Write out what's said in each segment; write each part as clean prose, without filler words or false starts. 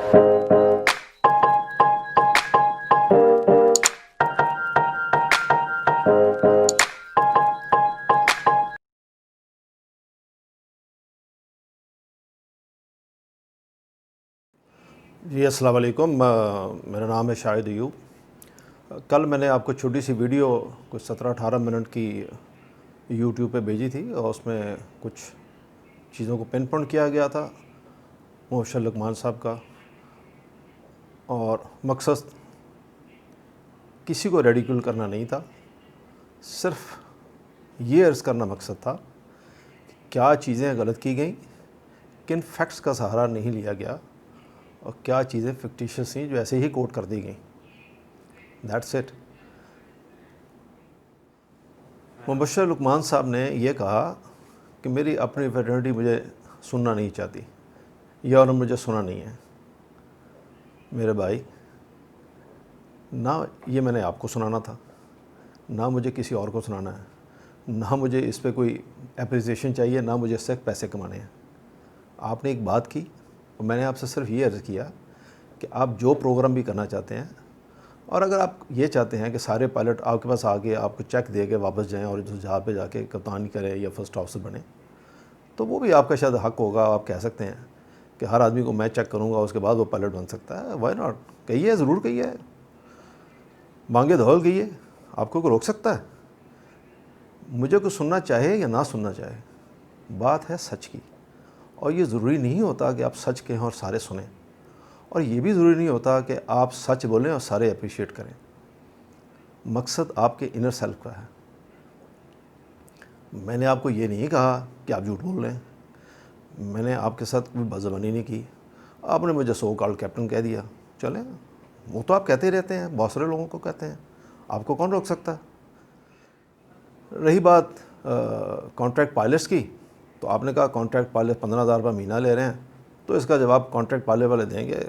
جی السلام علیکم، میرا نام ہے شاہد ایوب۔ کل میں نے آپ کو چھوٹی سی ویڈیو کچھ 17-18 منٹ کی یوٹیوب پہ بھیجی تھی، اور اس میں کچھ چیزوں کو پن پوائنٹ کیا گیا تھا مبشر لقمان صاحب کا، اور مقصد کسی کو ریڈیکل کرنا نہیں تھا، صرف یہ عرض کرنا مقصد تھا کہ کیا چیزیں غلط کی گئیں، کن فیکٹس کا سہارا نہیں لیا گیا، اور کیا چیزیں فکٹیشیس تھیں جو ایسے ہی کوٹ کر دی گئیں۔ That's it. مبشر لقمان صاحب نے یہ کہا کہ میری اپنی فیٹرنیٹی مجھے سننا نہیں چاہتی، یا انہوں نے مجھے سنا نہیں ہے۔ میرے بھائی، نہ یہ میں نے آپ کو سنانا تھا، نہ مجھے کسی اور کو سنانا ہے، نہ مجھے اس پہ کوئی اپریسیشن چاہیے، نہ مجھے اس سے پیسے کمانے ہیں۔ آپ نے ایک بات کی، اور میں نے آپ سے صرف یہ عرض کیا کہ آپ جو پروگرام بھی کرنا چاہتے ہیں، اور اگر آپ یہ چاہتے ہیں کہ سارے پائلٹ آپ کے پاس آ کے آپ کو چیک دے کے واپس جائیں اور جہاز پہ جا کے کپتانی کریں یا فرسٹ آفیسر بنیں، تو وہ بھی آپ کا شاید حق ہوگا۔ آپ کہہ سکتے ہیں کہ ہر آدمی کو میں چیک کروں گا، اس کے بعد وہ پائلٹ بن سکتا ہے۔ Why not? کہیے، ضرور کہیے، مانگے دھول کہیے، آپ کو کوئی روک سکتا ہے؟ مجھے کوئی سننا چاہے یا نہ سننا چاہے، بات ہے سچ کی، اور یہ ضروری نہیں ہوتا کہ آپ سچ کہیں اور سارے سنیں، اور یہ بھی ضروری نہیں ہوتا کہ آپ سچ بولیں اور سارے اپریشیٹ کریں۔ مقصد آپ کے انر سیلف کا ہے۔ میں نے آپ کو یہ نہیں کہا کہ آپ جھوٹ بول رہے ہیں، میں نے آپ کے ساتھ کوئی بدزبانی نہیں کی۔ آپ نے مجھے سو کالڈ کیپٹن کہہ دیا، چلیں، وہ تو آپ کہتے ہی رہتے ہیں، بہت سارے لوگوں کو کہتے ہیں، آپ کو کون روک سکتا ہے؟ رہی بات کانٹریکٹ پائلٹس کی، تو آپ نے کہا کانٹریکٹ پائلٹ 15,000 روپے مہینہ لے رہے ہیں، تو اس کا جواب کانٹریکٹ پائلٹ والے دیں گے،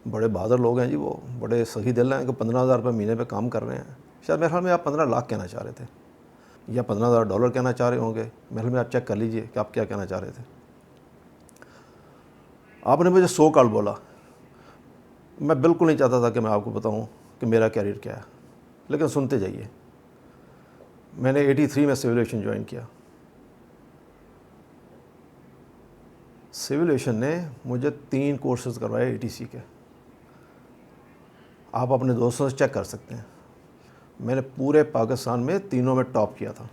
بڑے بہادر لوگ ہیں جی، وہ بڑے صحیح دل ہیں کہ 15,000 روپے مہینے پہ کام کر رہے ہیں۔ شاید میرے خیال میں آپ 15 لاکھ کہنا چاہ رہے تھے، یا $15,000 کہنا چاہ رہے ہوں گے۔ میرے خیال میں آپ چیک کر لیجئے کہ آپ کیا کہنا چاہ رہے تھے۔ آپ نے مجھے سو کال بولا، میں بالکل نہیں چاہتا تھا کہ میں آپ کو بتاؤں کہ میرا کیریئر کیا ہے، لیکن سنتے جائیے۔ میں نے 83 میں سول ایویشن جوائن کیا۔ سول ایویشن نے مجھے 3 کورسز کروائے ATC کے، آپ اپنے دوستوں سے چیک کر سکتے ہیں۔ میں نے پورے پاکستان میں تینوں میں ٹاپ کیا تھا،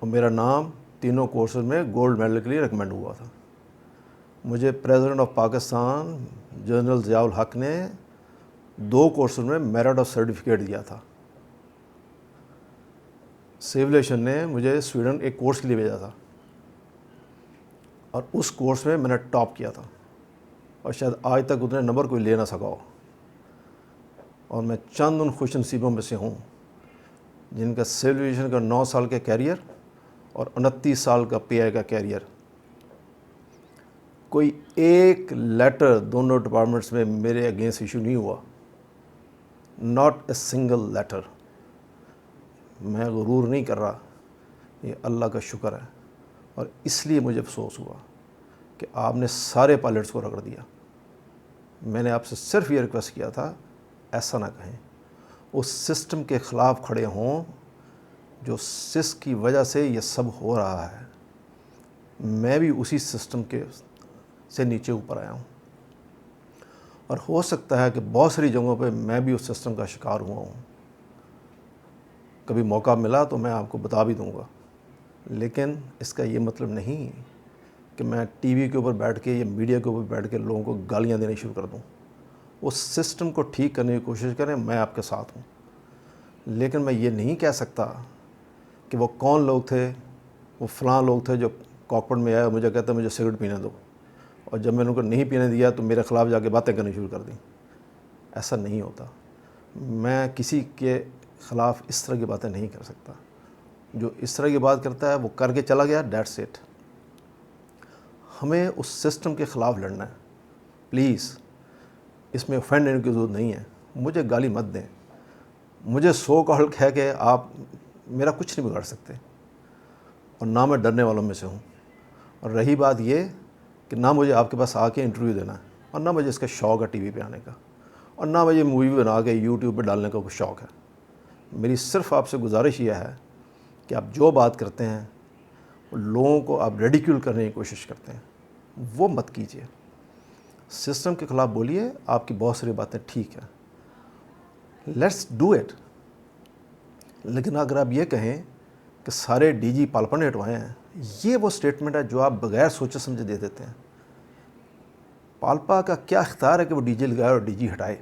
اور میرا نام تینوں کورسز میں گولڈ میڈل کے لیے ریکمینڈ ہوا تھا۔ مجھے president of Pakistan general Zia الحق نے 2 کورسز میں میرٹ آف سرٹیفکیٹ دیا تھا۔ سول ایویشن نے مجھے سویڈن ایک کورس کے لیے بھیجا تھا، اور اس کورس میں نے ٹاپ کیا تھا، اور شاید آج تک اتنے نمبر کوئی لے نہ سکا ہو۔ اور میں چند ان خوش نصیبوں میں سے ہوں جن کا سول ایویشن کا 9 سال کا کیریئر اور 29 سال کا PI کا کیریئر، کوئی ایک لیٹر دونوں ڈپارٹمنٹس میں میرے اگینسٹ ایشو نہیں ہوا، ناٹ اے سنگل لیٹر۔ میں غرور نہیں کر رہا، یہ اللہ کا شکر ہے، اور اس لیے مجھے افسوس ہوا کہ آپ نے سارے پائلٹس کو رگڑ دیا۔ میں نے آپ سے صرف یہ ریکویسٹ کیا تھا، ایسا نہ کہیں، اس سسٹم کے خلاف کھڑے ہوں جو سس کی وجہ سے یہ سب ہو رہا ہے۔ میں بھی اسی سسٹم کے سے نیچے اوپر آیا ہوں، اور ہو سکتا ہے کہ بہت ساری جگہوں پہ میں بھی اس سسٹم کا شکار ہوا ہوں۔ کبھی موقع ملا تو میں آپ کو بتا بھی دوں گا، لیکن اس کا یہ مطلب نہیں کہ میں ٹی وی کے اوپر بیٹھ کے یا میڈیا کے اوپر بیٹھ کے لوگوں کو گالیاں دینے شروع کر دوں۔ اس سسٹم کو ٹھیک کرنے کی کوشش کریں، میں آپ کے ساتھ ہوں، لیکن میں یہ نہیں کہہ سکتا کہ وہ کون لوگ تھے، وہ فلاں لوگ تھے جو کاکپٹ میں آئے اور مجھے کہتے ہیں مجھے سگریٹ پینے دو، اور جب میں نے ان کو نہیں پینے دیا تو میرے خلاف جا کے باتیں کرنی شروع کر دیں۔ ایسا نہیں ہوتا۔ میں کسی کے خلاف اس طرح کی باتیں نہیں کر سکتا۔ جو اس طرح کی بات کرتا ہے وہ کر کے چلا گیا، دیٹس اٹ۔ ہمیں اس سسٹم کے خلاف لڑنا ہے۔ پلیز اس میں اوفینڈ ہونے کی ضرورت نہیں ہے۔ مجھے گالی مت دیں، مجھے سو کال کہہ کے آپ میرا کچھ نہیں بگاڑ سکتے، اور نہ میں ڈرنے والوں میں سے ہوں۔ اور رہی بات یہ کہ نہ مجھے آپ کے پاس آ کے انٹرویو دینا ہے، اور نہ مجھے اس کا شوق ہے ٹی وی پہ آنے کا، اور نہ مجھے مووی بنا کے یوٹیوب پہ ڈالنے کا کوئی شوق ہے۔ میری صرف آپ سے گزارش یہ ہے کہ آپ جو بات کرتے ہیں لوگوں کو آپ ریڈیکیول کرنے کی کوشش کرتے ہیں وہ مت کیجیے۔ سسٹم کے خلاف بولیے، آپ کی بہت ساری باتیں ٹھیک ہیں، لیٹس ڈو اٹ۔ لیکن اگر آپ یہ کہیں کہ سارے ڈی جی پالپا نے ہٹوائے ہیں، یہ وہ سٹیٹمنٹ ہے جو آپ بغیر سوچے سمجھے دے دیتے ہیں۔ پالپا کا کیا اختیار ہے کہ وہ ڈی جی لگائے اور ڈی جی ہٹائے؟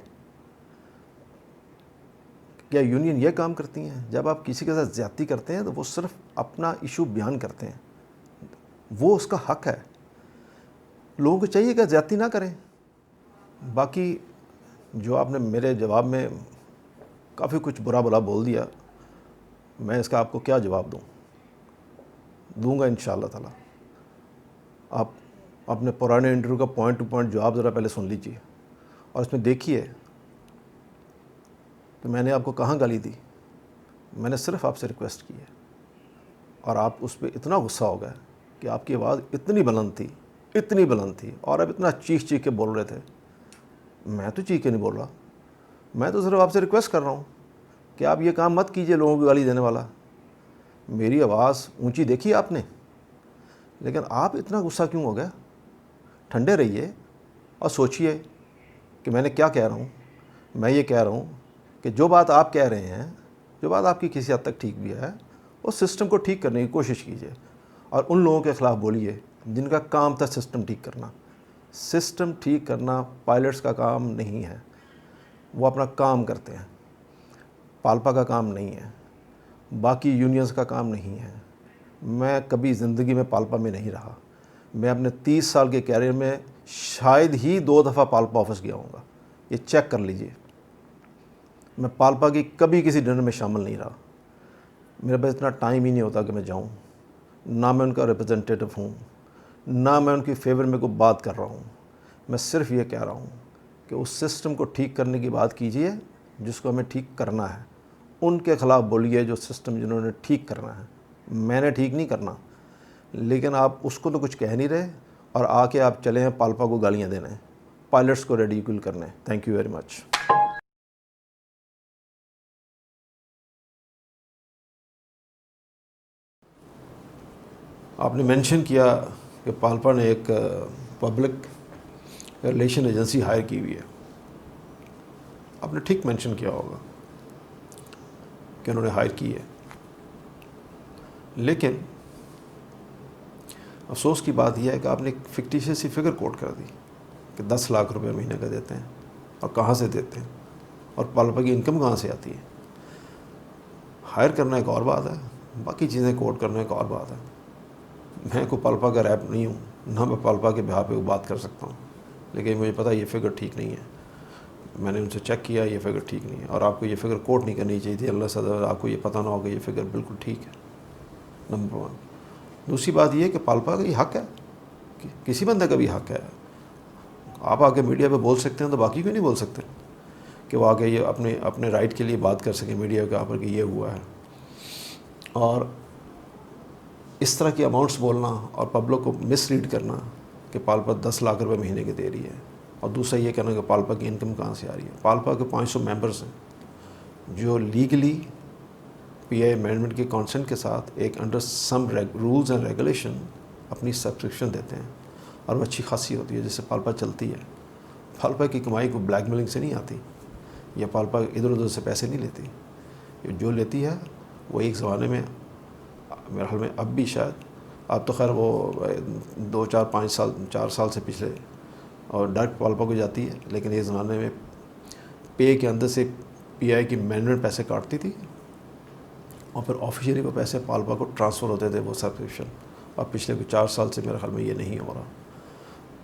کیا یونین یہ کام کرتی ہیں؟ جب آپ کسی کے ساتھ زیادتی کرتے ہیں تو وہ صرف اپنا ایشو بیان کرتے ہیں، وہ اس کا حق ہے۔ لوگوں کو چاہیے کہ زیادتی نہ کریں۔ باقی جو آپ نے میرے جواب میں کافی کچھ برا بلا بول دیا، میں اس کا آپ کو کیا جواب دوں گا انشاءاللہ تعالی۔ آپ اپنے پرانے انٹرویو کا پوائنٹ ٹو پوائنٹ جواب ذرا پہلے سن لیجیے، اور اس میں دیکھیے کہ میں نے آپ کو کہاں گالی دی۔ میں نے صرف آپ سے ریکویسٹ کی ہے، اور آپ اس پہ اتنا غصہ ہو گئے کہ آپ کی آواز اتنی بلند تھی اور آپ اتنا چیخ کے بول رہے تھے۔ میں تو چیخ کے نہیں بول رہا، میں تو صرف آپ سے ریکویسٹ کر رہا ہوں کہ آپ یہ کام مت کیجئے لوگوں کو گالی دینے والا۔ میری آواز اونچی دیکھی آپ نے، لیکن آپ اتنا غصہ کیوں ہو گیا؟ ٹھنڈے رہیے اور سوچئے کہ میں نے کیا کہہ رہا ہوں۔ میں یہ کہہ رہا ہوں کہ جو بات آپ کہہ رہے ہیں، جو بات آپ کی کسی حد تک ٹھیک بھی ہے، اس سسٹم کو ٹھیک کرنے کی کوشش کیجئے، اور ان لوگوں کے خلاف بولیے جن کا کام تھا سسٹم ٹھیک کرنا۔ سسٹم ٹھیک کرنا پائلٹس کا کام نہیں ہے، وہ اپنا کام کرتے ہیں، پالپا کا کام نہیں ہے، باقی یونینز کا کام نہیں ہے۔ میں کبھی زندگی میں پالپا میں نہیں رہا۔ میں اپنے 30 سال کے کیریئر میں شاید ہی 2 دفعہ پالپا آفس گیا ہوں گا، یہ چیک کر لیجئے۔ میں پالپا کی کبھی کسی ڈنر میں شامل نہیں رہا، میرے پاس اتنا ٹائم ہی نہیں ہوتا کہ میں جاؤں، نہ میں ان کا ریپرزنٹیٹو ہوں، نہ میں ان کی فیور میں کوئی بات کر رہا ہوں۔ میں صرف یہ کہہ رہا ہوں کہ اس سسٹم کو ٹھیک کرنے کی بات کیجئے جس کو ہمیں ٹھیک کرنا ہے، ان کے خلاف بولیے جو سسٹم جنہوں نے ٹھیک کرنا ہے۔ میں نے ٹھیک نہیں کرنا، لیکن آپ اس کو تو کچھ کہہ نہیں رہے، اور آ کے آپ چلے ہیں پالپا کو گالیاں دینے، پائلٹس کو ریڈیکل کرنے۔ Thank you very much. آپ نے مینشن کیا کہ پالپا نے ایک پبلک ریلیشن ایجنسی ہائر کی ہوئی ہے۔ آپ نے ٹھیک مینشن کیا ہوگا کہ انہوں نے ہائر کی ہے، لیکن افسوس کی بات یہ ہے کہ آپ نے ایک فکٹیشیس سی فگر کوٹ کر دی کہ 10 لاکھ روپے مہینے کا دیتے ہیں، اور کہاں سے دیتے ہیں، اور پالپا کی انکم کہاں سے آتی ہے۔ ہائر کرنا ایک اور بات ہے، باقی چیزیں کوٹ کرنا ایک اور بات ہے۔ میں کوئی پالپا کا ریپ نہیں ہوں، نہ میں پالپا کے بہا پہ بات کر سکتا ہوں، لیکن مجھے پتہ یہ فگر ٹھیک نہیں ہے۔ میں نے ان سے چیک کیا، یہ فگر ٹھیک نہیں ہے، اور آپ کو یہ فگر کوٹ نہیں کرنی چاہیے تھی۔ اللہ صدر آپ کو یہ پتہ نہ ہو کہ یہ فگر بالکل ٹھیک ہے، نمبر 1۔ دوسری بات یہ کہ پالپا کا یہ حق ہے، کسی بندے کا بھی حق ہے۔ آپ آ کے میڈیا پہ بول سکتے ہیں تو باقی کیوں نہیں بول سکتے کہ وہ آ کے یہ اپنے رائٹ کے لیے بات کر سکیں میڈیا کے اوپر کہ یہ ہوا ہے۔ اور اس طرح کی اماؤنٹس بولنا اور پبلک کو مس لیڈ کرنا کہ پالپا 10 لاکھ روپے مہینے کے دے رہی ہے، اور دوسرا یہ کہنا کہ پالپا کی انکم کہاں سے آ رہی ہے۔ پالپا کے 500 ممبرز ہیں جو لیگلی پی آئی مینجمنٹ کے کانسنٹ کے ساتھ ایک under some rules and regulation اپنی سبسکرپشن دیتے ہیں، اور وہ اچھی خاصی ہوتی ہے جس سے پالپا چلتی ہے۔ پالپا کی کمائی کو بلیک میلنگ سے نہیں آتی، یا پالپا ادھر ادھر سے پیسے نہیں لیتی۔ یہ جو لیتی ہے وہ ایک زمانے میں، میرے خیال میں اب بھی شاید، اب تو خیر وہ 2 4 5 سال 4 سال سے پچھلے اور ڈائریکٹ پالپا کو جاتی ہے، لیکن ایک زمانے میں پے کے اندر سے پی آئی کی مینجمنٹ پیسے کاٹتی تھی، اور پھر آفیشلی وہ پیسے پالپا کو ٹرانسفر ہوتے تھے وہ سبسکرپشن۔ اور پچھلے 4 سال سے میرے خیال میں یہ نہیں ہو رہا۔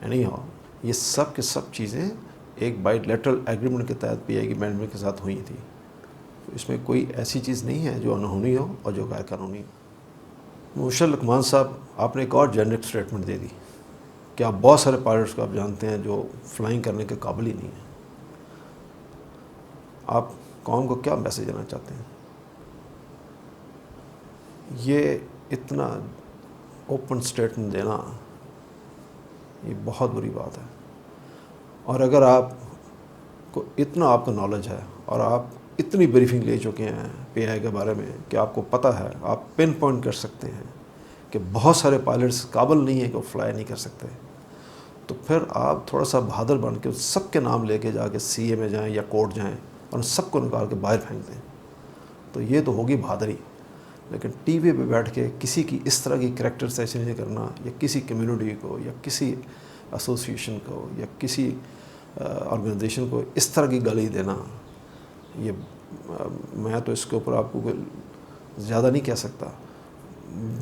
اینی ہاؤ، یہ سب کے سب چیزیں ایک بائی لیٹرل ایگریمنٹ کے تحت پی آئی کی مینجمنٹ کے ساتھ ہوئی تھی۔ اس میں کوئی ایسی چیز نہیں ہے جو انہونی ہو اور جو غیر قانونی ہو۔ مبشر لقمان صاحب، آپ نے ایک اور جینرک اسٹیٹمنٹ دے دی کہ آپ بہت سارے پائلٹس کو آپ جانتے ہیں جو فلائنگ کرنے کے قابل ہی نہیں ہیں۔ آپ قوم کو کیا میسیج دینا چاہتے ہیں؟ یہ اتنا اوپن اسٹیٹمنٹ دینا یہ بہت بری بات ہے، اور اگر آپ کو اتنا آپ کا نالج ہے اور آپ اتنی بریفنگ لے چکے ہیں پی آئی کے بارے میں کہ آپ کو پتہ ہے، آپ پن پوائنٹ کر سکتے ہیں کہ بہت سارے پائلٹس قابل نہیں ہیں کہ وہ فلائی نہیں کر سکتے، تو پھر آپ تھوڑا سا بہادر بن کے سب کے نام لے کے جا کے سی اے میں جائیں یا کورٹ جائیں اور ان سب کو نکال کے باہر پھینک دیں، تو یہ تو ہوگی بہادری۔ لیکن ٹی وی پہ بیٹھ کے کسی کی اس طرح کی کریکٹر سیشن نہیں کرنا، یا کسی کمیونٹی کو یا کسی ایسوسیشن کو یا کسی آرگنائزیشن کو اس طرح کی گالی دینا، یہ میں تو اس کے اوپر آپ کو زیادہ نہیں کہہ سکتا،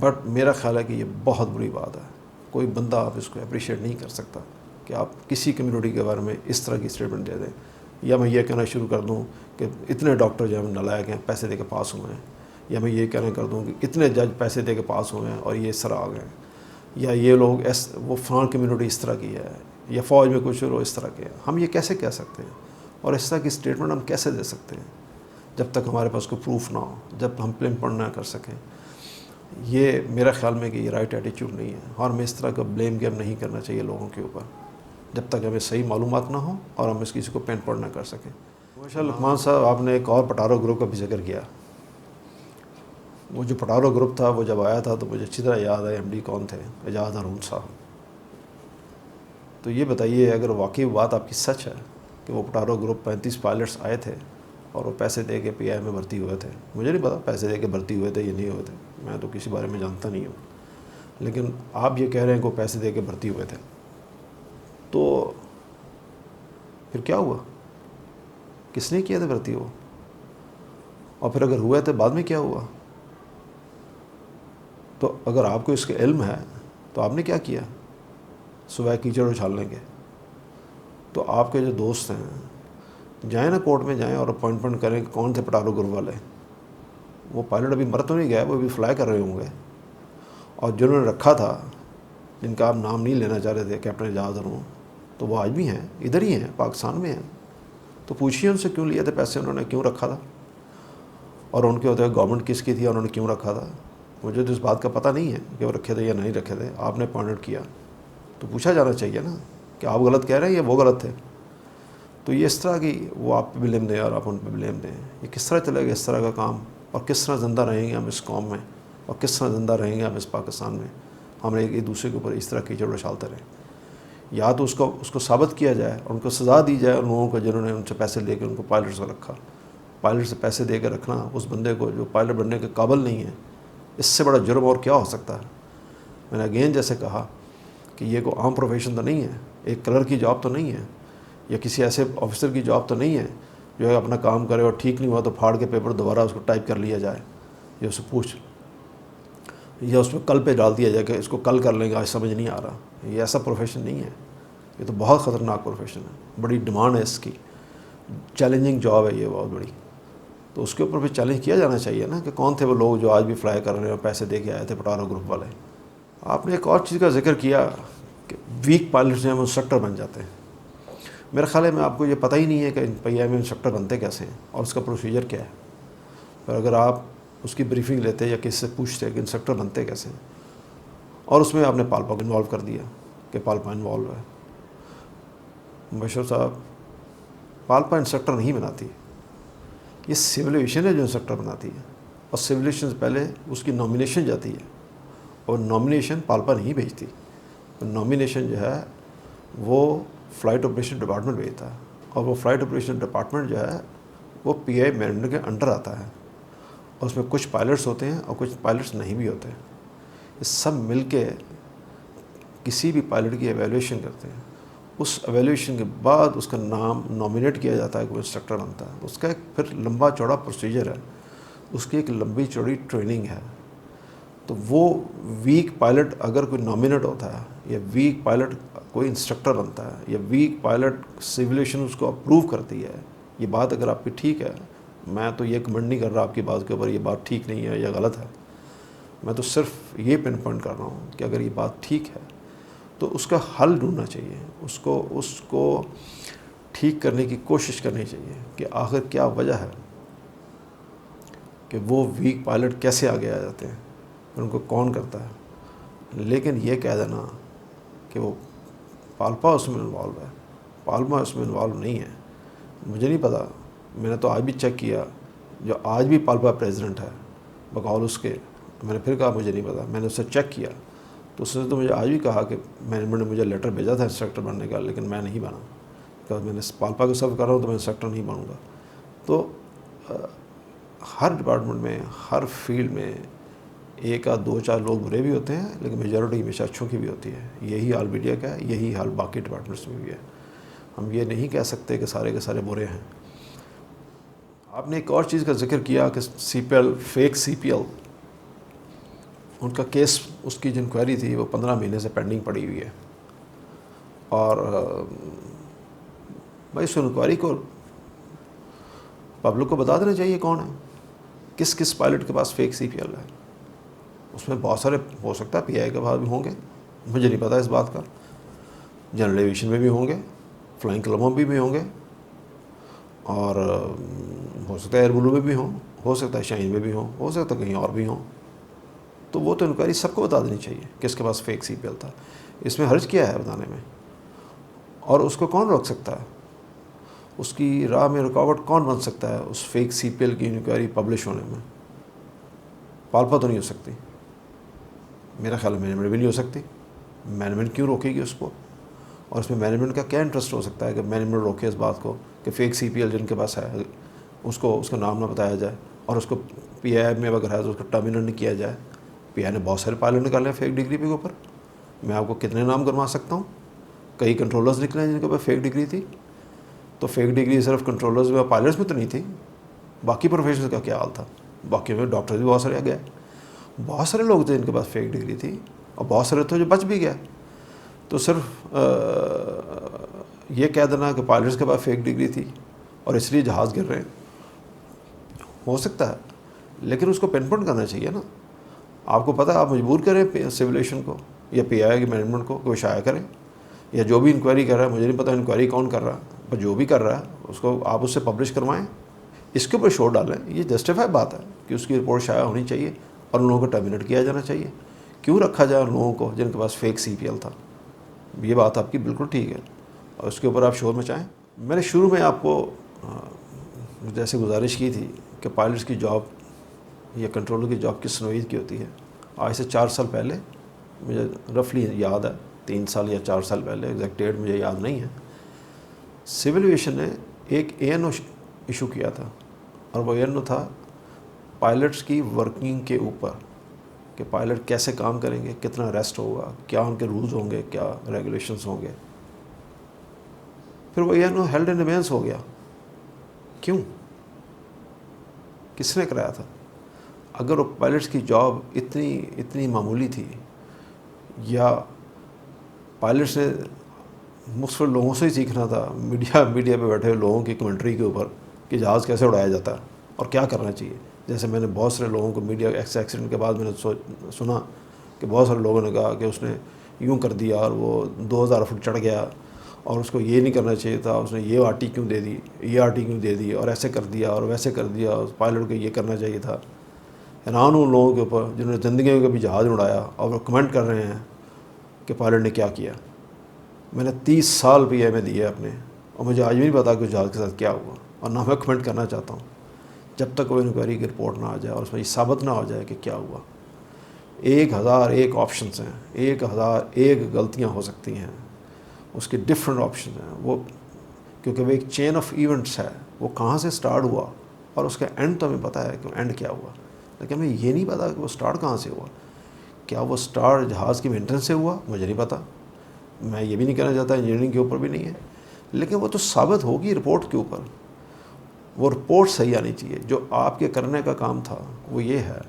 بٹ میرا خیال ہے کہ یہ بہت بری بات ہے۔ کوئی بندہ آپ اس کو اپریشیٹ نہیں کر سکتا کہ آپ کسی کمیونٹی کے بارے میں اس طرح کی اسٹیٹمنٹ دے دیں، یا میں یہ کہنا شروع کر دوں کہ اتنے ڈاکٹر جو ہیں نالائق ہیں، پیسے دے کے پاس ہوئے ہیں، یا میں یہ کہنا کر دوں کہ اتنے جج پیسے دے کے پاس ہوئے ہیں اور یہ اس طرح آ گئے ہیں، یا یہ لوگ وہ فلان کمیونٹی اس طرح کی ہے، یا فوج میں کچھ لوگ اس طرح کے ہیں۔ ہم یہ کیسے کہہ سکتے ہیں اور اس طرح کی اسٹیٹمنٹ ہم کیسے دے سکتے ہیں جب تک ہمارے پاس کوئی پروف نہ ہو، جب ہم پلم پڑھ نہ کر سکیں؟ یہ میرا خیال میں کہ یہ رائٹ ایٹیچیوڈ نہیں ہے، اور ہمیں اس طرح کا بلیم گیم نہیں کرنا چاہیے لوگوں کے اوپر جب تک ہمیں صحیح معلومات نہ ہوں اور ہم اس کسی کو پین پڑھ نہ کر سکیں۔ ماشاء اللہ لقمان صاحب، آپ نے ایک اور پٹارو گروپ کا بھی ذکر کیا۔ وہ جو پٹارو گروپ تھا وہ جب آیا تھا تو مجھے اچھی طرح یاد ہے ایم ڈی کون تھے، اعجاز ہارون صاحب۔ تو یہ بتائیے، اگر واقعی بات آپ کی سچ ہے کہ وہ پٹارو گروپ 35 پائلٹس آئے تھے اور وہ پیسے دے کے پی آئی میں بھرتی ہوئے تھے، مجھے نہیں پتا پیسے دے کے بھرتی ہوئے تھے یا نہیں ہوئے تھے، میں تو کسی بارے میں جانتا نہیں ہوں، لیکن آپ یہ کہہ رہے ہیں کہ وہ پیسے دے کے بھرتی ہوئے تھے، تو پھر کیا ہوا؟ کس نے کیا تھا بھرتی ہو؟ اور پھر اگر ہوئے تھے بعد میں کیا ہوا؟ تو اگر آپ کو اس کا علم ہے تو آپ نے کیا کیا؟ سوائے کیچڑ اچھالنے کے۔ تو آپ کے جو دوست ہیں جائیں نا کورٹ میں جائیں اور اپوائنٹمنٹ کریں کہ کون تھے پٹارو گروپ والے۔ وہ پائلٹ ابھی مر تو نہیں گئے، وہ ابھی فلائی کر رہے ہوں گے، اور جنہوں نے رکھا تھا، جن کا آپ نام نہیں لینا چاہ رہے تھے، کیپٹن اعجاز ہارون، تو وہ آج بھی ہیں، ادھر ہی ہیں، پاکستان میں ہیں۔ تو پوچھیے ان سے کیوں لیے تھے پیسے، انہوں نے کیوں رکھا تھا، اور ان کے ہوتے ہوئے گورنمنٹ کس کی تھی اور انہوں نے کیوں رکھا تھا؟ مجھے تو اس بات کا پتہ نہیں ہے کہ وہ رکھے تھے یا نہیں رکھے تھے، آپ نے اپوائنٹ کیا تو پوچھا جانا چاہیے نا کہ آپ غلط کہہ رہے ہیں یا وہ غلط تھے۔ تو یہ اس طرح کی وہ آپ پہ بلیم دیں اور آپ ان پہ بلیم دیں، یہ کس طرح چلے گا اس طرح کا کام؟ اور کس طرح زندہ رہیں گے ہم اس قوم میں، اور کس طرح زندہ رہیں گے ہم اس پاکستان میں؟ ہم ایک دوسرے کے اوپر اس طرح کیچڑ اچھالتے رہیں۔ یا تو اس کو ثابت کیا جائے اور ان کو سزا دی جائے، ان لوگوں کو جنہوں نے ان سے پیسے لے کے ان کو پائلٹ سے رکھا۔ پائلٹ سے پیسے دے کے رکھنا اس بندے کو جو پائلٹ بننے کے قابل نہیں ہے، اس سے بڑا جرم اور کیا ہو سکتا ہے؟ میں نے اگین جیسے کہا کہ یہ کوئی عام پروفیشن تو نہیں ہے، ایک کلر کی جاب تو نہیں ہے، یا کسی ایسے آفیسر کی جاب تو نہیں ہے جو ہے اپنا کام کرے اور ٹھیک نہیں ہوا تو پھاڑ کے پیپر دوبارہ اس کو ٹائپ کر لیا جائے، یا اسے پوچھ، یا اس میں کل پہ ڈال دیا جائے کہ اس کو کل کر لیں گے، آج سمجھ نہیں آ رہا۔ یہ ایسا پروفیشن نہیں ہے، یہ تو بہت خطرناک پروفیشن ہے، بڑی ڈیمانڈ ہے اس کی، چیلنجنگ جاب ہے یہ بہت بڑی۔ تو اس کے اوپر بھی چیلنج کیا جانا چاہیے نا کہ کون تھے وہ لوگ جو آج بھی فلائی کر رہے ہیں اور پیسے دے کے آئے تھے پٹارو گروپ والے۔ آپ نے ایک اور چیز کا ذکر کیا کہ ویک پائلٹس جو ہیں وہ انسٹرکٹر بن جاتے ہیں۔ میرا خیال ہے میں آپ کو یہ پتہ ہی نہیں ہے کہ پی آئی میں انسٹرکٹر بنتے کیسے ہیں اور اس کا پروسیجر کیا ہے، پر اگر آپ اس کی بریفنگ لیتے یا کسی سے پوچھتے کہ انسٹرکٹر بنتے کیسے ہیں، اور اس میں آپ نے پالپا کو انوالو کر دیا کہ پالپا انوالو ہے۔ مبشر صاحب، پالپا انسٹرکٹر نہیں بناتی، یہ سول ایویشن ہے جو انسٹرکٹر بناتی ہے، اور سول ایویشن سے پہلے اس کی نامینیشن جاتی ہے، اور نامینیشن پالپا نہیں بھیجتی، نامینیشن جو ہے وہ فلائٹ آپریشن ڈپارٹمنٹ بھیجتا ہے، اور وہ فلائٹ آپریشن ڈپارٹمنٹ جو ہے وہ پی آئی مینیجر کے انڈر آتا ہے، اور اس میں کچھ پائلٹس ہوتے ہیں اور کچھ پائلٹس نہیں بھی ہوتے، یہ سب مل کے کسی بھی پائلٹ کی ایویلیویشن کرتے ہیں۔ اس ایویلیویشن کے بعد اس کا نام نامینیٹ کیا جاتا ہے کہ وہ انسٹرکٹر بنتا ہے۔ اس کا ایک پھر لمبا چوڑا پروسیجر ہے، اس کی ایک لمبی چوڑی ٹریننگ ہے۔ تو وہ ویک پائلٹ اگر کوئی نامینیٹ ہوتا ہے، یا ویک پائلٹ کوئی انسٹرکٹر بنتا ہے، یا ویک پائلٹ سیولیشن اس کو اپروو کرتی ہے، یہ بات اگر آپ کی ٹھیک ہے، میں تو یہ کمنٹ نہیں کر رہا آپ کی بات کے اوپر یہ بات ٹھیک نہیں ہے یا غلط ہے، میں تو صرف یہ پن پوائنٹ کر رہا ہوں کہ اگر یہ بات ٹھیک ہے تو اس کا حل ڈھونڈنا چاہیے، اس کو ٹھیک کرنے کی کوشش کرنی چاہیے کہ آخر کیا وجہ ہے کہ وہ ویک پائلٹ کیسے آگے آ جاتے ہیں، ان کو کون کرتا ہے۔ لیکن یہ کہہ دینا کہ وہ پالپا اس میں انوالو ہے، پالما اس میں انوالو نہیں ہے. مجھے نہیں پتا, میں نے تو آج بھی چیک کیا, جو آج بھی پالما پریزیڈنٹ ہے بقول اس کے, میں نے پھر کہا مجھے نہیں پتا, میں نے اس سے چیک کیا تو اس نے تو مجھے آج بھی کہا کہ مینجمنٹ نے مجھے لیٹر بھیجا تھا انسٹرکٹر بننے کا, لیکن میں نہیں بنا, کہ میں نے پالپا کو سرو کر رہا ہوں تو میں انسٹرکٹر نہیں بنوں گا. تو ہر ڈپارٹمنٹ میں, ہر فیلڈ میں ایک آدھ دو چار لوگ برے بھی ہوتے ہیں, لیکن میجورٹی ہمیشہ اچھوں کی بھی ہوتی ہے. یہی حال میڈیا کا ہے, یہی حال باقی ڈپارٹمنٹس میں بھی ہے. ہم یہ نہیں کہہ سکتے کہ سارے کے سارے برے ہیں. آپ نے ایک اور چیز کا ذکر کیا کہ سی پی ایل, فیک سی پی ایل, ان کا کیس, اس کی جو انکوائری تھی وہ 15 مہینے سے پینڈنگ پڑی ہوئی ہے. اور بھائی اس انکوائری کو پبلک کو بتا دینا چاہیے کون ہے, کس کس پائلٹ کے پاس فیک سی پی ایل ہے. اس میں بہت سارے ہو سکتا ہے پی آئی کے پاس بھی ہوں گے, مجھے نہیں پتا اس بات کا. جنرل ایویشن میں بھی ہوں گے, فلائنگ کلبوں میں بھی ہوں گے, اور ہو سکتا ہے ایئر بلو میں بھی ہوں, ہو سکتا ہے شاہین میں بھی ہوں, ہو سکتا ہے کہیں اور بھی ہوں. تو وہ تو انکوائری سب کو بتا دینی چاہیے کس کے پاس فیک سی پی ایل تھا. اس میں حرج کیا ہے بتانے میں, اور اس کو کون روک سکتا ہے, اس کی راہ میں رکاوٹ کون بن سکتا ہے اس فیک سی پی ایل کی انکوائری پبلش ہونے میں. پالپا تو نہیں ہو سکتی, میرا خیال ہے مینجمنٹ بھی نہیں ہو سکتی. مینجمنٹ کیوں روکے گی اس کو, اور اس میں مینجمنٹ کا کیا انٹرسٹ ہو سکتا ہے کہ مینجمنٹ روکے اس بات کو کہ فیک سی پی ایل جن کے پاس ہے اس کا نام نہ بتایا جائے, اور اس کو پی آئی میں اگر ہے تو اس کو ٹرمینیٹ نہیں کیا جائے. پی آئی نے بہت سارے پائلٹ نکالے ہیں فیک ڈگری کے اوپر, میں آپ کو کتنے نام گنوا سکتا ہوں. کئی کنٹرولرز نکلے ہیں جن کے اوپر فیک ڈگری تھی. تو فیک ڈگری صرف کنٹرولرز میں اور پائلٹس میں تو نہیں تھی, باقی پروفیشنز کا کیا حال تھا. باقی میں ڈاکٹر بھی بہت سارے گئے, بہت سارے لوگ تھے جن کے پاس فیک ڈگری تھی, اور بہت سارے تھے جو بچ بھی گئے. تو صرف یہ کہہ دینا کہ پائلٹس کے پاس فیک ڈگری تھی اور اس لیے جہاز گر رہے ہیں, ہو سکتا ہے, لیکن اس کو پن پوائنٹ کرنا چاہیے نا. آپ کو پتہ ہے, آپ مجبور کریں سول ایویشن کو یا پی آئی کی مینجمنٹ کو کوئی شائع کریں, یا جو بھی انکوائری کر رہا ہے, مجھے نہیں پتہ انکوائری کون کر رہا ہے, پر جو بھی کر رہا ہے اس کو آپ اس سے پبلش کروائیں, اس کے اوپر شور ڈالیں. یہ جسٹیفائی بات ہے کہ اس کی رپورٹ شائع ہونی چاہیے اور ان لوگوں کو ٹرمینیٹ کیا جانا چاہیے. کیوں رکھا جائے ان لوگوں کو جن کے پاس فیک سی پی ایل تھا. یہ بات آپ کی بالکل ٹھیک ہے, اور اس کے اوپر آپ شور مچائیں. میں نے شروع میں آپ کو جیسے گزارش کی تھی کہ پائلٹس کی جاب یا کنٹرولر کی جاب کس نوعیت کی ہوتی ہے. آج سے 4 سال پہلے, مجھے رفلی یاد ہے 3 سال یا 4 سال پہلے, ایگزیکٹ ڈیٹ مجھے یاد نہیں ہے, سول ایویشن نے ایک اے این او ایشو کیا تھا, اور وہ اے این او تھا پائلٹس کی ورکنگ کے اوپر, کہ پائلٹ کیسے کام کریں گے, کتنا ریسٹ ہوگا, کیا ان کے رولز ہوں گے, کیا ریگولیشنز ہوں گے. پھر وہ اے این او ہیلڈ ان ایبینس ہو گیا. کیوں, کس نے کرایا تھا؟ اگر وہ پائلٹس کی جاب اتنی معمولی تھی, یا پائلٹس نے مختلف لوگوں سے ہی سیکھنا تھا, میڈیا پہ بیٹھے لوگوں کی کمنٹری کے اوپر کہ جہاز کیسے اڑایا جاتا ہے اور کیا کرنا چاہیے. جیسے میں نے بہت سارے لوگوں کو میڈیا ایکسیڈنٹ کے بعد میں نے سنا کہ بہت سارے لوگوں نے کہا کہ اس نے یوں کر دیا اور وہ 2000 فٹ چڑھ گیا, اور اس کو یہ نہیں کرنا چاہیے تھا, اس نے یہ آر ٹی کیوں دے دی, یہ آر ٹی کیوں دے دی, اور ایسے کر دیا اور ویسے کر دیا, پائلٹ کو یہ کرنا چاہیے تھا. حیران ہوں لوگوں کے اوپر جنہوں نے زندگی میں کبھی جہاز اڑایا, اور وہ کمنٹ کر رہے ہیں کہ پائلٹ نے کیا کیا. میں نے 30 سال پی آئی میں دیے اپنے, اور مجھے آج بھی نہیں پتا کہ اس جہاز کے ساتھ کیا ہوا, اور نہ میں کمنٹ کرنا چاہتا ہوں جب تک کوئی انکوائری کی رپورٹ نہ آ جائے اور اس میں یہ ثابت نہ ہو جائے کہ کیا ہوا. 1001 آپشنس ہیں, 1001 غلطیاں ہو سکتی ہیں, اس کے ڈفرینٹ آپشنز ہیں. وہ کیونکہ وہ ایک چین آف ایونٹس ہے, وہ کہاں سے سٹارٹ ہوا اور اس کا اینڈ تو ہمیں پتہ ہے کہ اینڈ کیا ہوا, لیکن ہمیں یہ نہیں پتا کہ وہ سٹارٹ کہاں سے ہوا. کیا وہ سٹارٹ جہاز کی مینٹیننس سے ہوا, مجھے نہیں پتا. میں یہ بھی نہیں کہنا چاہتا, انجینئرنگ کے اوپر بھی نہیں ہے, لیکن وہ تو ثابت ہوگی رپورٹ کے اوپر. وہ رپورٹ صحیح آنی چاہیے. جو آپ کے کرنے کا کام تھا وہ یہ ہے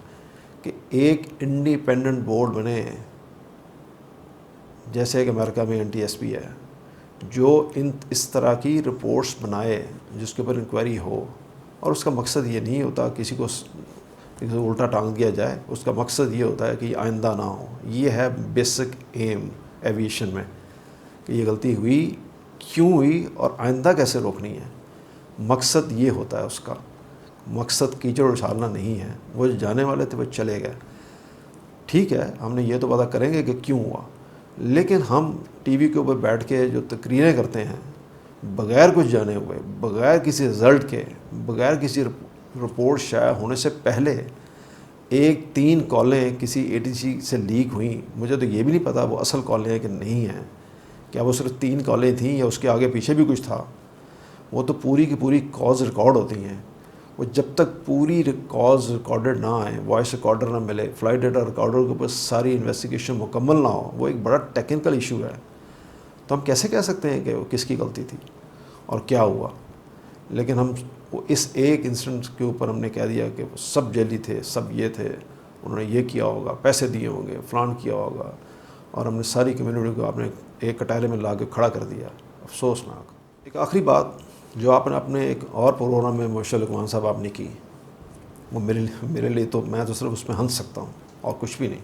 کہ ایک انڈیپینڈنٹ بورڈ بنے, جیسے کہ امریکہ میں این ٹی ایس پی ہے, جو اس طرح کی رپورٹس بنائے جس کے اوپر انکوائری ہو. اور اس کا مقصد یہ نہیں ہوتا کسی کو الٹا ٹانگ دیا جائے, اس کا مقصد یہ ہوتا ہے کہ یہ آئندہ نہ ہو. یہ ہے بیسک ایم ایویشن میں, کہ یہ غلطی ہوئی کیوں ہوئی اور آئندہ کیسے روکنی ہے. مقصد یہ ہوتا ہے اس کا. مقصد کیچڑ اچھالنا نہیں ہے. وہ جو جانے والے تھے وہ چلے گئے, ٹھیک ہے, ہم نے یہ تو پتہ کریں گے کہ کیوں ہوا, لیکن ہم ٹی وی کے اوپر بیٹھ کے جو تقریریں کرتے ہیں بغیر کچھ جانے ہوئے، بغیر کسی رزلٹ کے، بغیر کسی رپورٹ شائع ہونے سے پہلے 3 کالیں کسی ATC سے لیک ہوئیں. مجھے تو یہ بھی نہیں پتا وہ اصل کالیں ہیں کہ نہیں ہیں، کیا وہ صرف 3 کالیں تھیں یا اس کے آگے پیچھے بھی کچھ تھا. وہ تو پوری کی پوری کالز ریکارڈ ہوتی ہیں. وہ جب تک پوری کالز ریکارڈڈ نہ آئیں، وائس ریکارڈر نہ ملے، فلائٹ ڈیٹا ریکارڈر کے اوپر ساری انویسٹیگیشن مکمل نہ ہو، وہ ایک بڑا ٹیکنیکل ایشو ہے. تو ہم کیسے کہہ سکتے ہیں کہ وہ کس کی غلطی تھی اور کیا ہوا؟ لیکن ہم اس ایک انسٹنٹ کے اوپر ہم نے کہہ دیا کہ وہ سب جیلی تھے، سب یہ تھے، انہوں نے یہ کیا ہوگا، پیسے دیے ہوں گے، فلان کیا ہوگا، اور ہم نے ساری کمیونٹی کو آپ نے ایک کٹارے میں لا کے کھڑا کر دیا. افسوسناک. ایک آخری بات جو آپ نے اپنے ایک اور پروگرام میں مبشر لقمان صاحب آپ نے کی، وہ میرے لیے تو میں تو صرف اس میں ہنس سکتا ہوں اور کچھ بھی نہیں.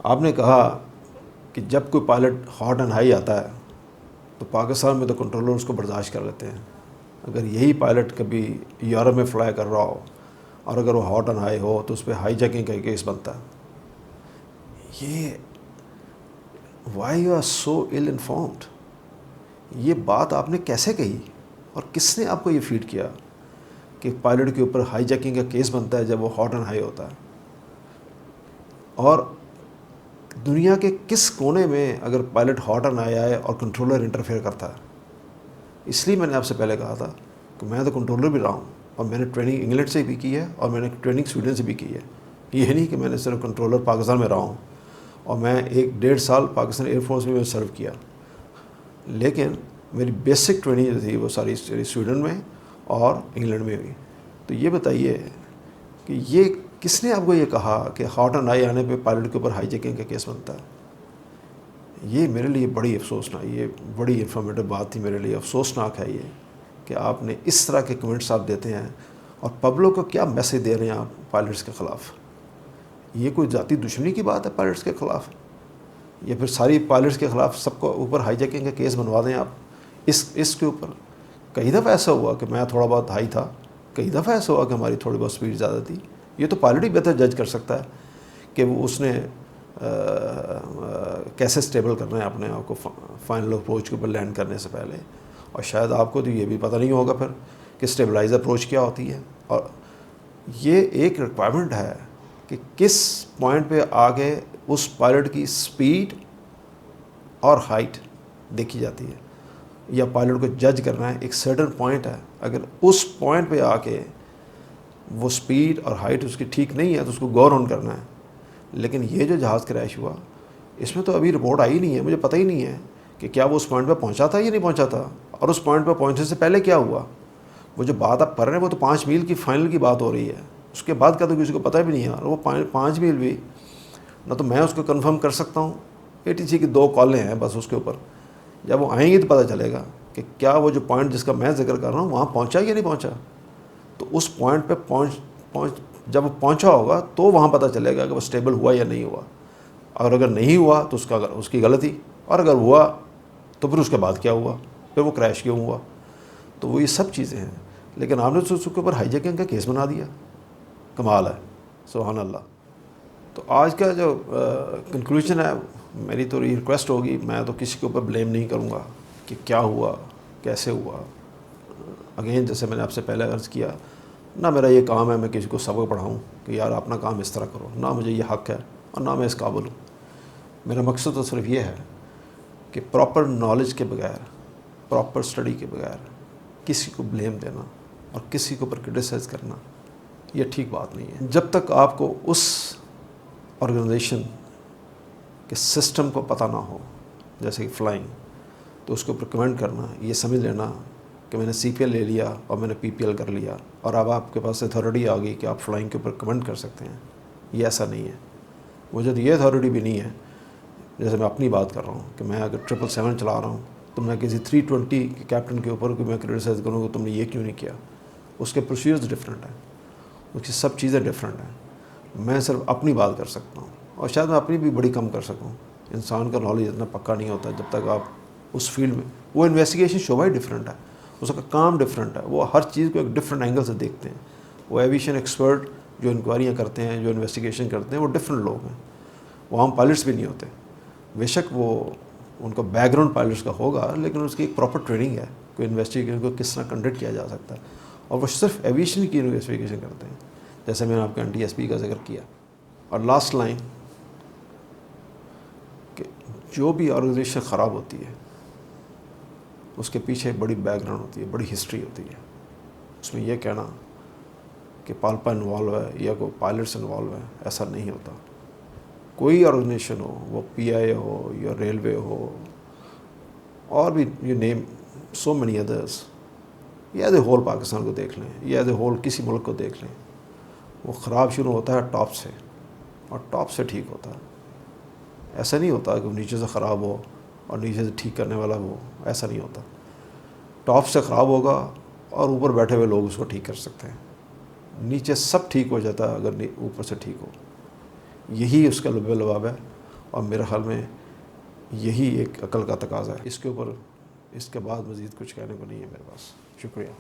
آپ نے کہا کہ جب کوئی پائلٹ ہاٹ اینڈ ہائی آتا ہے تو پاکستان میں تو کنٹرولر اس کو برداشت کر لیتے ہیں. اگر یہی پائلٹ کبھی یورپ میں فلائی کر رہا ہو اور اگر وہ ہاٹ اینڈ ہائی ہو تو اس پہ ہائی جیکنگ کا کیس بنتا ہے. یہ why you are so ill informed? یہ بات آپ نے کیسے کہی اور کس نے آپ کو یہ فیڈ کیا کہ پائلٹ کے اوپر ہائی جیکنگ کا کیس بنتا ہے جب وہ ہاٹ اینڈ ہائی ہوتا ہے؟ اور دنیا کے کس کونے میں اگر پائلٹ ہاٹ اینڈ ہائی آئے اور کنٹرولر انٹرفیئر کرتا ہے؟ اس لیے میں نے آپ سے پہلے کہا تھا کہ میں تو کنٹرولر بھی رہا ہوں اور میں نے ٹریننگ انگلینڈ سے بھی کی ہے اور میں نے ٹریننگ سویڈن سے بھی کی ہے. یہ نہیں کہ میں نے صرف کنٹرولر پاکستان میں رہا ہوں اور میں 1.5 سال پاکستان ایئر فورس میں سرو کیا، لیکن میری بیسک ٹریننگ جو تھی وہ ساری سویڈن میں اور انگلینڈ میں ہوئی. تو یہ بتائیے کہ یہ کس نے آپ کو یہ کہا کہ ہاٹ اینڈ ہائی آنے پہ پائلٹ کے اوپر ہائی جیکنگ کا کیس بنتا ہے؟ یہ میرے لیے بڑی افسوسناک، یہ بڑی انفارمیٹیو بات تھی میرے لیے. افسوسناک ہے یہ کہ آپ نے اس طرح کے کمنٹس آپ دیتے ہیں اور پبلک کو کیا میسیج دے رہے ہیں آپ پائلٹس کے خلاف. یہ کوئی ذاتی دشمنی کی بات ہے پائلٹس کے خلاف؟ یا پھر ساری پائلٹس کے خلاف سب کو اوپر ہائی جیکنگ کا کیس بنوا دیں آپ اس کے اوپر؟ کئی دفعہ ایسا ہوا کہ میں تھوڑا بہت ہائی تھا، کئی دفعہ ایسا ہوا کہ ہماری تھوڑی بہت سپیڈ زیادہ تھی. یہ تو پائلٹ ہی بہتر جج کر سکتا ہے کہ وہ اس نے کیسے سٹیبل کرنا ہے اپنے آپ کو فائنل اپروچ کے اوپر لینڈ کرنے سے پہلے. اور شاید آپ کو تو یہ بھی پتہ نہیں ہوگا پھر کہ سٹیبلائز اپروچ کیا ہوتی ہے. اور یہ ایک ریکوائرمنٹ ہے کہ کس پوائنٹ پہ آگے اس پائلٹ کی سپیڈ اور ہائٹ دیکھی جاتی ہے یا پائلٹ کو جج کرنا ہے. ایک سرٹن پوائنٹ ہے، اگر اس پوائنٹ پہ آ کے وہ سپیڈ اور ہائٹ اس کی ٹھیک نہیں ہے تو اس کو گو آن کرنا ہے. لیکن یہ جو جہاز کریش ہوا اس میں تو ابھی رپورٹ آئی نہیں ہے، مجھے پتہ ہی نہیں ہے کہ کیا وہ اس پوائنٹ پہ پہنچا تھا یا نہیں پہنچا تھا، اور اس پوائنٹ پہ پہنچنے سے پہلے کیا ہوا. وہ جو بات آپ کر رہے ہیں وہ تو 5 میل کی فائنل کی بات ہو رہی ہے، اس کے بعد کا تو کسی کو پتہ بھی نہیں ہے. اور وہ 5 میل بھی نہ تو میں اس کو کنفرم کر سکتا ہوں. ATC کی 2 کالیں ہیں بس اس کے اوپر، جب وہ آئیں گی تو پتہ چلے گا کہ کیا وہ جو پوائنٹ جس کا میں ذکر کر رہا ہوں وہاں پہنچا یا نہیں پہنچا. تو اس پوائنٹ پہ جب وہ پہنچا ہوگا تو وہاں پتہ چلے گا کہ وہ سٹیبل ہوا یا نہیں ہوا. اگر نہیں ہوا تو اس کی غلطی، اور اگر ہوا تو پھر اس کے بعد کیا ہوا، پھر وہ کریش کیوں ہوا. تو وہ یہ سب چیزیں ہیں. لیکن آپ نے اس کے اوپر ہائی جیکنگ کا کیس بنا دیا. کمال ہے، سبحان اللہ. تو آج کا جو کنکلوژن ہے، میری تو یہ ریکویسٹ ہوگی، میں تو کسی کے اوپر بلیم نہیں کروں گا کہ کیا ہوا کیسے ہوا. اگین جیسے میں نے آپ سے پہلے عرض کیا، نہ میرا یہ کام ہے میں کسی کو سبق پڑھاؤں کہ یار اپنا کام اس طرح کرو، نہ مجھے یہ حق ہے اور نہ میں اس قابل ہوں. میرا مقصد تو صرف یہ ہے کہ پراپر نالج کے بغیر، پراپر اسٹڈی کے بغیر کسی کو بلیم دینا اور کسی کے اوپر کرٹیسائز کرنا یہ ٹھیک بات نہیں ہے. جب تک آپ کو اس آرگنائزیشن کے سسٹم کو پتہ نہ ہو، جیسے کہ فلائنگ، تو اس کے اوپر کمنٹ کرنا، یہ سمجھ لینا کہ میں نے CPL لے لیا اور میں نے PPL کر لیا اور اب آپ کے پاس اتھارٹی آ گئی کہ آپ فلائنگ کے اوپر کمنٹ کر سکتے ہیں، یہ ایسا نہیں ہے. مجھے تو یہ اتھارٹی بھی نہیں ہے. جیسے میں اپنی بات کر رہا ہوں کہ میں اگر 777 چلا رہا ہوں تو میں کسی 320 کے کیپٹن کے اوپر میں کرٹیسائز کروں کہ تم نے یہ کیوں نہیں کیا. اس کے پروسیجرز ڈفرینٹ ہیں، اس کی سب چیزیں ڈفرینٹ ہیں. میں صرف اپنی بات کر سکتا ہوں اور شاید میں اپنی بھی بڑی کم کر سکوں. انسان کا نالج اتنا پکا نہیں ہوتا جب تک آپ اس فیلڈ میں. وہ انویسٹیگیشن شعبہ ہی ڈفرینٹ ہے، اس کا کام ڈفرینٹ ہے، وہ ہر چیز کو ایک ڈفرینٹ اینگل سے دیکھتے ہیں. وہ ایویشن ایکسپرٹ جو انکوائریاں کرتے ہیں، جو انویسٹیگیشن کرتے ہیں، وہ ڈفرینٹ لوگ ہیں. وہ عام پائلٹس بھی نہیں ہوتے. بے شک وہ ان کا بیک گراؤنڈ پائلٹس کا ہوگا، لیکن اس کی ایک پراپر ٹریننگ ہے، کوئی انویسٹیگیشن کو کس طرح کنڈکٹ کیا جا سکتا ہے، اور وہ صرف ایویشن کی انویسٹیگیشن کرتے ہیں، جیسے میں نے آپ کے NTSB کا ذکر کیا. اور لاسٹ لائن کہ جو بھی آرگنائزیشن خراب ہوتی ہے اس کے پیچھے بڑی بیک گراؤنڈ ہوتی ہے، بڑی ہسٹری ہوتی ہے. اس میں یہ کہنا کہ پالپا انوالو ہے یا کوئی پائلٹس انوالو ہے، ایسا نہیں ہوتا. کوئی آرگنائزیشن ہو، وہ PI ہو یا ریلوے ہو اور بھی you name so many others, یا ایز اے ہول پاکستان کو دیکھ لیں یا ایز اے ہول کسی ملک کو دیکھ لیں، وہ خراب شروع ہوتا ہے ٹاپ سے اور ٹاپ سے ٹھیک ہوتا ہے. ایسا نہیں ہوتا کہ وہ نیچے سے خراب ہو اور نیچے سے ٹھیک کرنے والا وہ، ایسا نہیں ہوتا. ٹاپ سے خراب ہوگا اور اوپر بیٹھے ہوئے لوگ اس کو ٹھیک کر سکتے ہیں. نیچے سب ٹھیک ہو جاتا ہے اگر اوپر سے ٹھیک ہو. یہی اس کا لب لباب ہے، اور میرے خیال میں یہی ایک عقل کا تقاضا ہے. اس کے اوپر اس کے بعد مزید کچھ کہنے کو نہیں ہے میرے پاس. شکریہ.